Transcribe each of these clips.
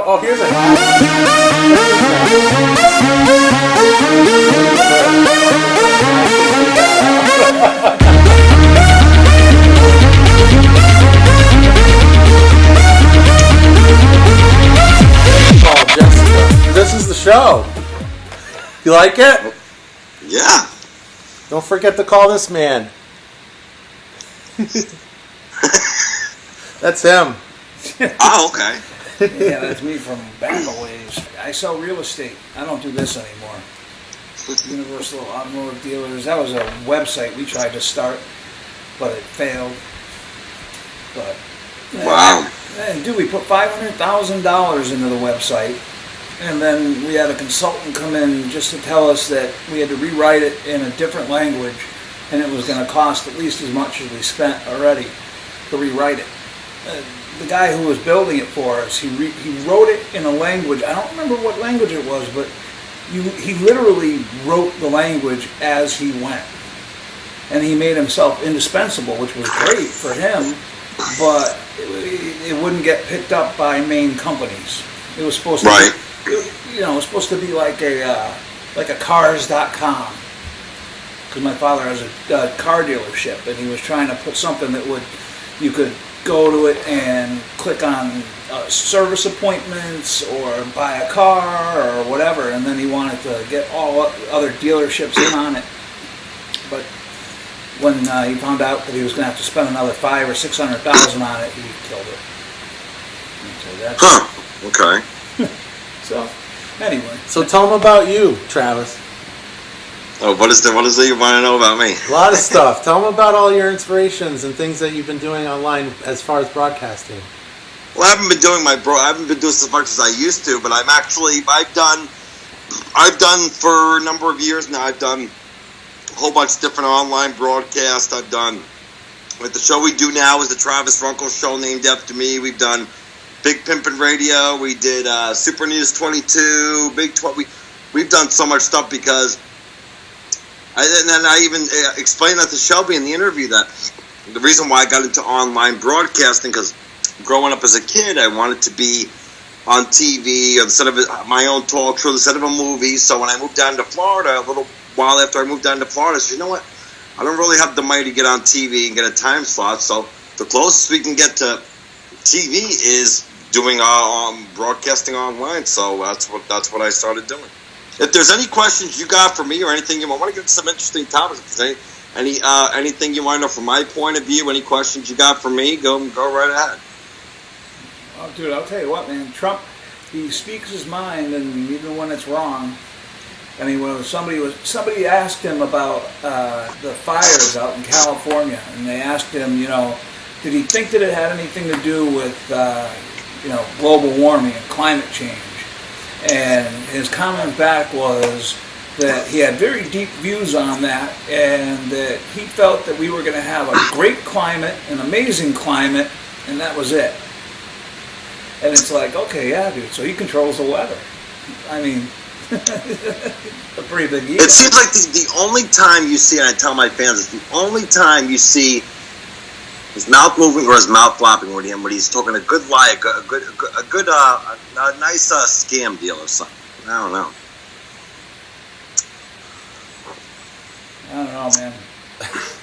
Oh, here's a hat. Oh, Jessica, this is the show. You like it? Yeah. Don't forget to call this man. That's him. Oh, okay. Yeah, that's me from back a ways. I sell real estate. I don't do this anymore. Universal Automotive Dealers. That was a website we tried to start, but it failed. But wow. And dude, we put $500,000 into the website, and then we had a consultant come in just to tell us that we had to rewrite it in a different language, and it was going to cost at least as much as we spent already to rewrite it. The guy who was building it for us, he wrote it in a language, I don't remember what language it was, but he literally wrote the language as he went. And he made himself indispensable, which was great for him, but it wouldn't get picked up by main companies. It was supposed to be, it was supposed to be like a cars.com. Because my father has a car dealership, and he was trying to put something that you could go to it and click on service appointments or buy a car or whatever, and then he wanted to get all other dealerships in on it. But when he found out that he was going to have to spend another $500,000 or $600,000 on it, he killed it. So okay. So anyway. So tell him about you, Travis. Oh, what is it you want to know about me? A lot of stuff. Tell them about all your inspirations and things that you've been doing online as far as broadcasting. Well, I haven't been doing as much as I used to, but I've done for a number of years now. I've done a whole bunch of different online broadcasts. I've done, with the show we do now is the Travis Runkle show named after me. We've done Big Pimpin' Radio. We did Super News 22, Big 12. We've done so much stuff because. And then I even explained that to Shelby in the interview that the reason why I got into online broadcasting, because growing up as a kid, I wanted to be on TV instead of my own talk show, instead of a movie. So when I moved down to Florida, a little while after I moved down to Florida, I said, you know what? I don't really have the money to get on TV and get a time slot. So the closest we can get to TV is doing broadcasting online. So that's what I started doing. If there's any questions you got for me or anything you want to get into some interesting topics, if there's anything you want to know from my point of view, any questions you got for me, go right ahead. Oh, dude, I'll tell you what, man. Trump, he speaks his mind, and even when it's wrong. I mean, when somebody asked him about the fires out in California, and they asked him, did he think that it had anything to do with global warming and climate change? And his comment back was that he had very deep views on that, and that he felt that we were going to have a great climate, an amazing climate, and that was it. And it's like, okay, yeah, dude, so he controls the weather. I mean, a pretty big deal. It seems like the only time you see, and I tell my fans, it's the only time you see his mouth moving or his mouth flopping with him when he's talking a good lie, a nice scam deal or something. I don't know. I don't know, man.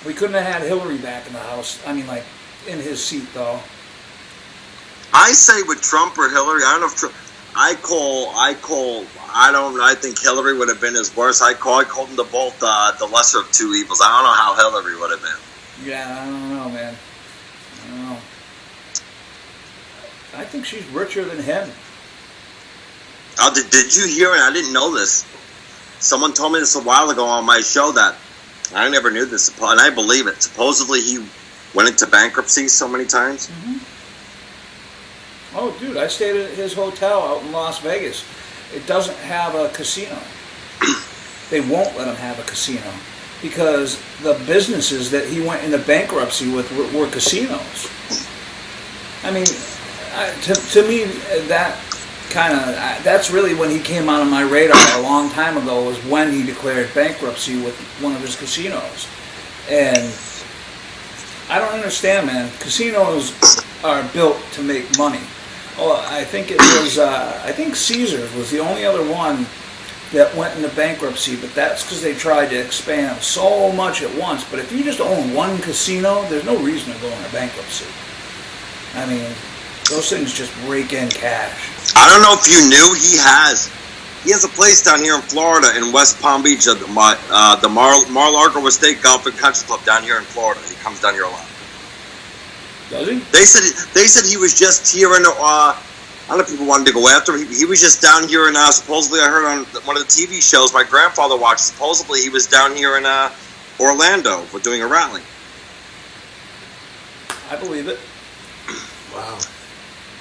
We couldn't have had Hillary back in the House. I mean, like, in his seat, though. I say with Trump or Hillary, I don't know if Trump, I think Hillary would have been his worst. I called them the both the lesser of two evils. I don't know how Hillary would have been. Yeah, I don't know, man. I don't know. I think she's richer than him. Oh, did you hear it? I didn't know this. Someone told me this a while ago on my show that I never knew this, and I believe it. Supposedly he went into bankruptcy so many times. Mm-hmm. Oh, dude, I stayed at his hotel out in Las Vegas. It doesn't have a casino. They won't let him have a casino because the businesses that he went into bankruptcy with were casinos. I mean, to me, that's really when he came on my radar a long time ago, was when he declared bankruptcy with one of his casinos. And I don't understand, man. Casinos are built to make money. Well, I think it was. I think Caesars was the only other one that went into bankruptcy, but that's because they tried to expand so much at once. But if you just own one casino, there's no reason to go into bankruptcy. I mean, those things just rake in cash. I don't know if you knew he has a place down here in Florida in West Palm Beach, the Mar-a-Lago Estate Golf and Country Club down here in Florida. He comes down here a lot. Does he? They said he was just here in. I don't know if people wanted to go after him. He was just down here in. Supposedly, I heard on one of the TV shows my grandfather watched. Supposedly, he was down here in Orlando for doing a rally. I believe it. Wow.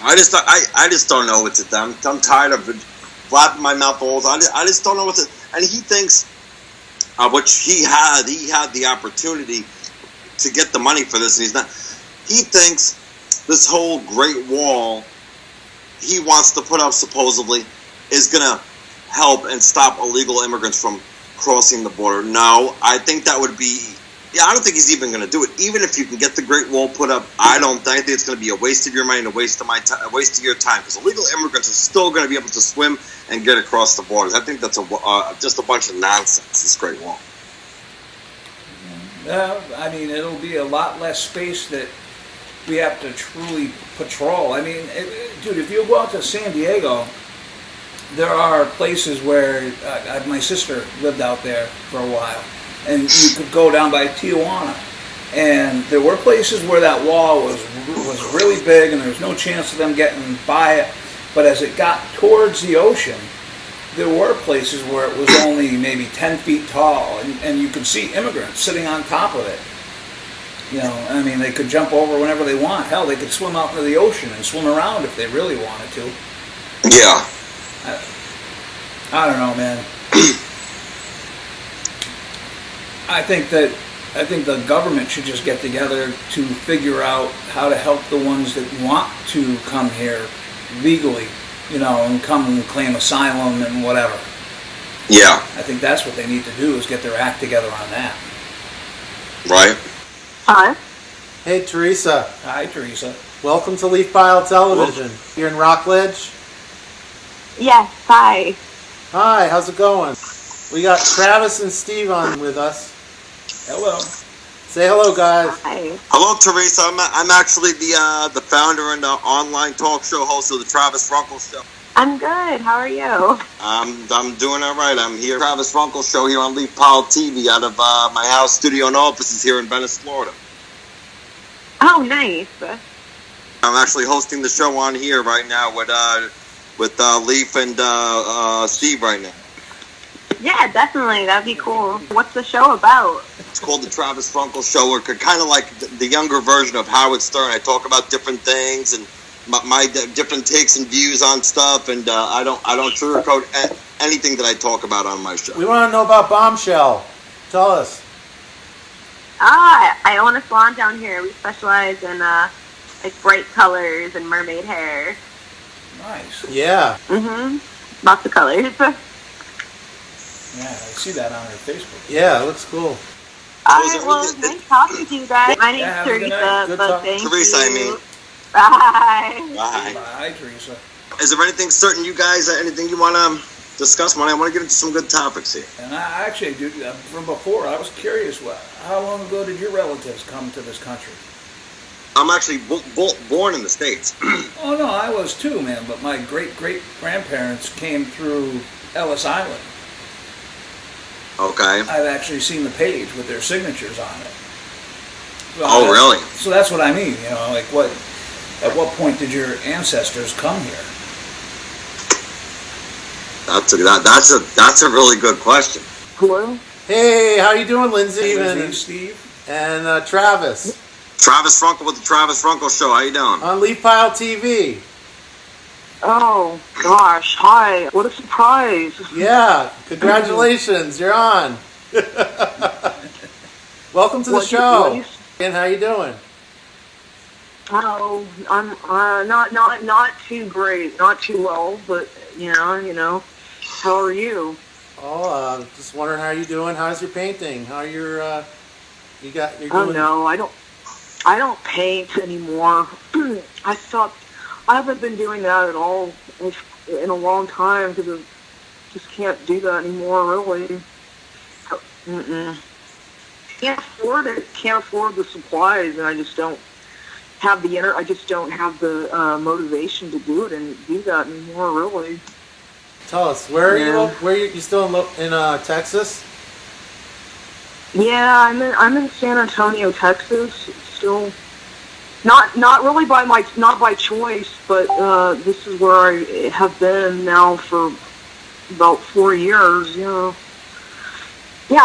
I just don't know what's at them. I'm tired of flapping my mouth all. I just don't know what's it. And he thinks, which he had the opportunity to get the money for this, and he's not. He thinks this whole Great Wall he wants to put up supposedly is going to help and stop illegal immigrants from crossing the border. No, I think that would be. Yeah, I don't think he's even going to do it. Even if you can get the Great Wall put up, I think it's going to be a waste of your money and a waste of my time, a waste of your time, because illegal immigrants are still going to be able to swim and get across the borders. I think that's just a bunch of nonsense. This Great Wall. I mean, it'll be a lot less space that we have to truly patrol. I mean, dude, if you go out to San Diego, there are places where my sister lived out there for a while, and you could go down by Tijuana, and there were places where that wall was really big, and there was no chance of them getting by it. But as it got towards the ocean, there were places where it was only maybe 10 feet tall, and you could see immigrants sitting on top of it. You know, I mean, they could jump over whenever they want. Hell, they could swim out into the ocean and swim around if they really wanted to. Yeah. I don't know, man. I think the government should just get together to figure out how to help the ones that want to come here legally, you know, and come and claim asylum and whatever. Yeah. I think that's what they need to do, is get their act together on that. Right. Hi. Hey, Teresa. Hi, Teresa. Welcome to LeafPileTelevision. You're in Rockledge? Yes, hi. Hi, how's it going? We got Travis and Steve on with us. Hello. Say hello, guys. Hi. Hello, Teresa. I'm actually the founder and online talk show host of the Travis Runkle Show. I'm good. How are you? I'm doing all right. I'm here, Travis Runkle Show here on Leaf TV out of my house, studio, and offices here in Venice, Florida. Oh, nice. I'm actually hosting the show on here right now with Leaf and Steve right now. Yeah, definitely. That'd be cool. What's the show about? It's called the Travis Runkle Show, or kind of like the younger version of Howard Stern. I talk about different things and my different takes and views on stuff, and I don't sugarcoat anything that I talk about on my show. We want to know about Bombshell. Tell us. I own a salon down here. We specialize in like bright colors and mermaid hair. Nice. Yeah. Lots of colors. Yeah, I see that on her Facebook. Yeah, it looks cool. Alright, well, it's nice talking to you guys. My name's have a good night. Teresa, Good but talking. thank Teresa, you. I mean. Bye. Bye. Bye, Teresa. Is there anything certain you guys, anything you want to discuss? I want to get into some good topics here. And I actually, dude, from before, I was curious, how long ago did your relatives come to this country? I'm actually born in the States. Oh, no, I was too, man, but my great-great-grandparents came through Ellis Island. Okay. I've actually seen the page with their signatures on it. So Really? So that's what I mean, you know, like at what point did your ancestors come here? That's a really good question. Hello? Hey, how you doing, Lindsay? Steve? And Travis. Travis Runkle with the Travis Runkle Show. How you doing? On LeafPile TV. Oh, gosh. Hi. What a surprise. Yeah, congratulations, you're on. Welcome to the show. And how you doing? Oh, I'm not too great, not too well, but you know. How are you? Oh, just wondering how you're doing. How's your painting? How you're Oh no, I don't paint anymore. I stopped I haven't been doing that at all in a long time because I just can't do that anymore, really. Mm-mm. Can't afford it. Can't afford the supplies, and I just don't have the I just don't have the motivation to do it and do that anymore, really. Tell us, where are you? Where are you still in Texas? Yeah, I'm in San Antonio, Texas. Still, not really not by choice, but this is where I have been now for about 4 years. Yeah,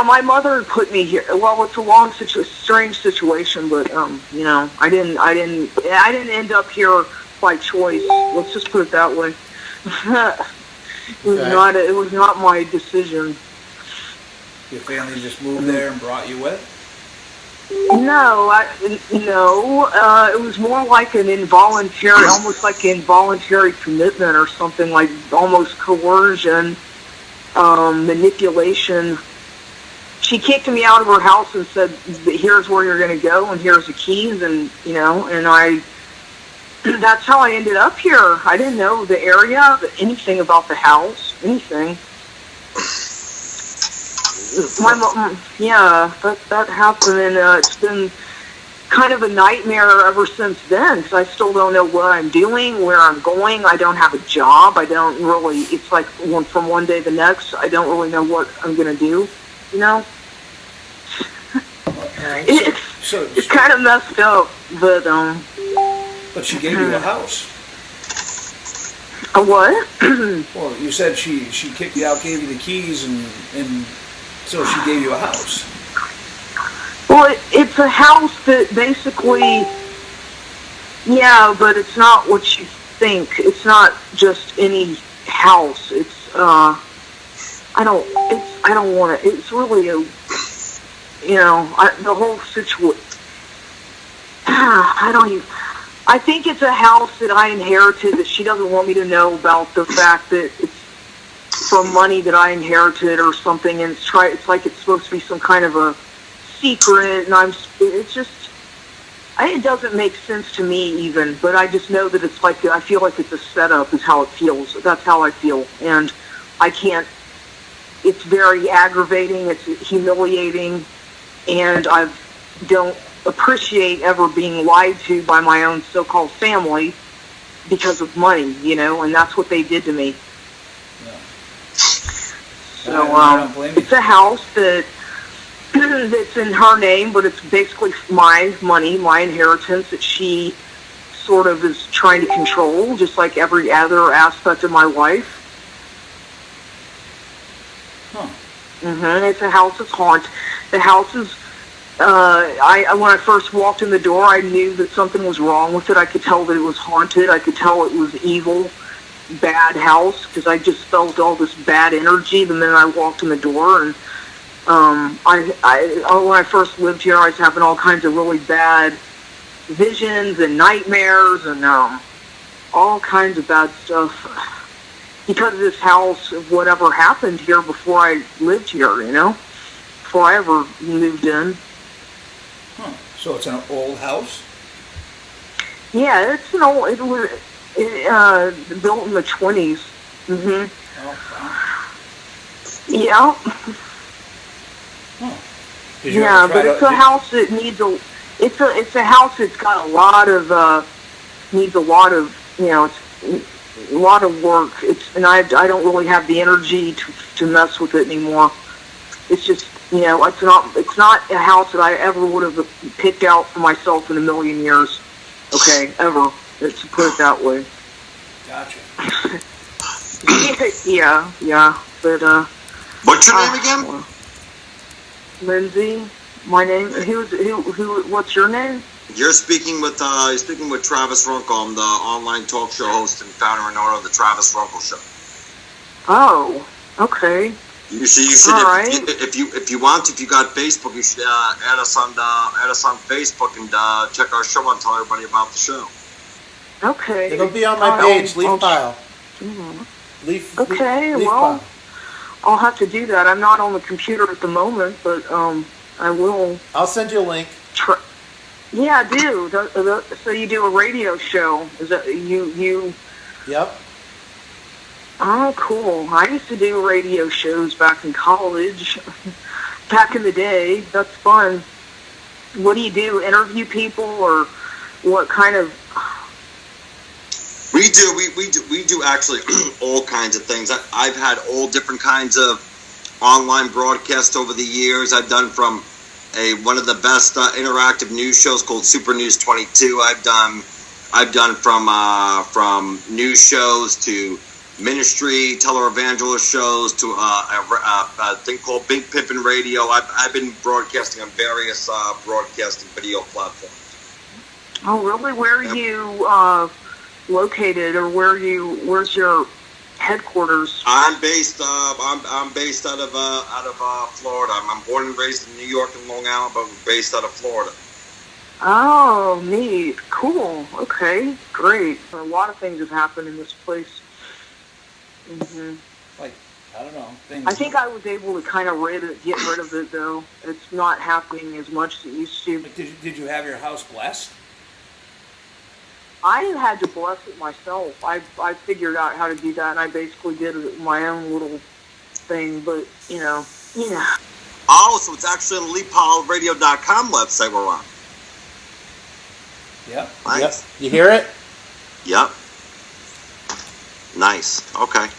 my mother put me here. Well, it's a strange situation, but I didn't end up here by choice. Let's just put it that way. It was not my decision. Your family just moved there and brought you with? No, it was more like an involuntary, almost like involuntary commitment or something, like almost coercion, manipulation. She kicked me out of her house and said, "Here's where you're going to go, and here's the keys," and that's how I ended up here. I didn't know the area, anything about the house, anything. My mom, that happened, and it's been kind of a nightmare ever since then, because I still don't know what I'm doing, where I'm going. I don't have a job. I don't really, it's like from one day to the next, I don't really know what I'm going to do, It's kind of messed up, but But she gave you a house. A what? Well, you said she kicked you out, gave you the keys, and so she gave you a house. Well, it's a house that basically, but it's not what you think. It's not just any house. It's I don't want to. It's really the whole situation. I think it's a house that I inherited that she doesn't want me to know about, the fact that it's from money that I inherited or something, and it's like it's supposed to be some kind of a secret, and it doesn't make sense to me even, but I just know that I feel like it's a setup is how it feels. That's how I feel, and I can't, it's very aggravating, it's humiliating, and I don't appreciate ever being lied to by my own so-called family because of money, and that's what they did to me. Yeah. So it's a house that's in her name, but it's basically my money, my inheritance that she sort of is trying to control, just like every other aspect of my life. Huh. It's a house that's haunted. The house is. When I first walked in the door, I knew that something was wrong with it. I could tell that it was haunted. I could tell it was evil, bad house, because I just felt all this bad energy the minute I walked in the door. And when I first lived here, I was having all kinds of really bad visions and nightmares and all kinds of bad stuff because of this house, of whatever happened here before I lived here, before I ever moved in. Huh. So it's an old house? Yeah, it's an old. It was built in the 20s. Mm-hmm. Oh, wow. Yeah. Huh. Yeah, but it's a house that needs a. It's a house that's got a lot of needs a lot of it's a lot of work. And I don't really have the energy to mess with it anymore. It's just. It's not a house that I ever would have picked out for myself in a million years. Okay, ever. To put it that way. Gotcha. yeah. But what's your name again? Lindsay. My name. Who? What's your name? You're speaking with Travis Runkle. I'm the online talk show host and founder and owner of the Travis Runkle Show. Oh, okay. You should if you got Facebook, you should add us on Facebook and check our show and tell everybody about the show. Okay. It'll be on my page, LeafPile. Leaf. Okay, Leaf well, Pile. I'll have to do that. I'm not on the computer at the moment, but I will. I'll send you a link. Yeah, I do. So you do a radio show? Is that you? Yep. Oh, cool. I used to do radio shows back in college. Back in the day. That's fun. What do you do? Interview people, or what kind of? We do actually all kinds of things. I've had all different kinds of online broadcasts over the years. I've done from one of the best interactive news shows called Super News 22. I've done from news shows to ministry, televangelist shows to a thing called Big Pimpin' Radio. I've been broadcasting on various broadcasting video platforms. Oh, really? Where are you located, or where's your headquarters? I'm based out of Florida. I'm born and raised in New York and Long Island, but we're based out of Florida. Oh, neat. Cool. Okay, great. A lot of things have happened in this place. Like, I don't know. Things. I think I was able to kind of get rid of it, though. It's not happening as much as it used to. Like, did you have your house blessed? I had to bless it myself. I figured out how to do that, and I basically did it my own little thing. But yeah. Oh, so it's actually on the LeafPileRadio.com website we're on. Yep. Nice. Yep. You hear it? Yep. Nice. Okay.